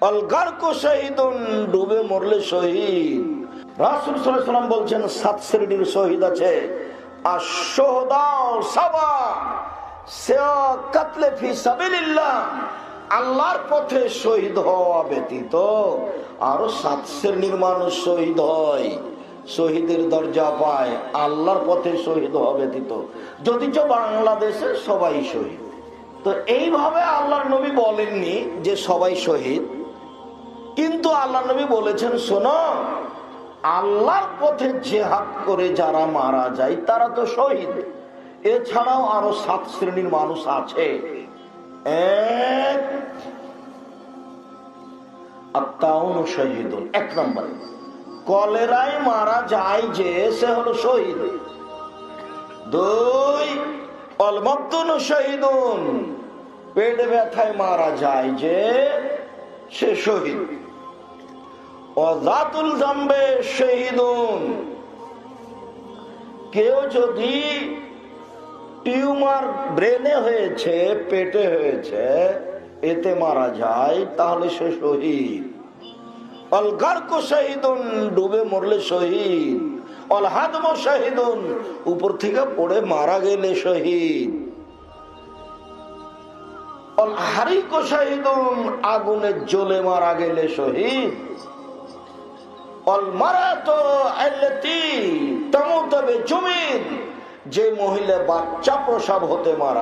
আল গারকু শহীদুন, ডুবে মরলে শহীদ। রাসূল সাল্লাল্লাহু আলাইহি ওয়াসাল্লাম বলছেন 7 শ্রেণীর শহীদ আছে। আশ-শুহাদা সাবা কাতলে ফি সাবিলিল্লাহ, আল্লাহর পথে শহীদ হওয়া ব্যতীত আরো 7 শ্রেণীর মানুষ শহীদ হয়, শহীদের দরজা পায় আল্লাহর পথে শহীদ হওয়া ব্যতীত। যদিচ বাংলাদেশে সবাই শহীদ। তো এইভাবে আল্লাহর নবী বলেননি যে সবাই শহীদ, কিন্তু আল্লাহ নবী বলেছেন শোনো, আল্লাহর পথে জিহাদ করে যারা মারা যায় তারা তো শহীদ। এছাড়াও আরো 7 শ্রেণীর মানুষ আছে। এক নম্বরে কলেরায় মারা যায় যে সে হলো শহীদ। 2 অলমাদ্দুন শহীদুন, পেট ব্যথায় মারা যায় যে সে শহীদ। ওয়াজাতুল জামবে শহীদুন, কেউ যদি টিউমার ব্রেনে হয়েছে, পেটে হয়েছে, এতে মারা যায় তাহলে সে শহীদ। আল গারকু শহীদুন, ডুবে মরলে শহীদ। আল হাদমু শহীদুন, উপর থেকে পড়ে মারা গেলে শহীদ। আল হারিকু শহীদুন, আগুনে জ্বলে মারা গেলে শহীদ। আল মারাতু আল্লাতী তামুতু বিজুমিন, যে মহিলা বাচ্চা প্রসব হতে মারা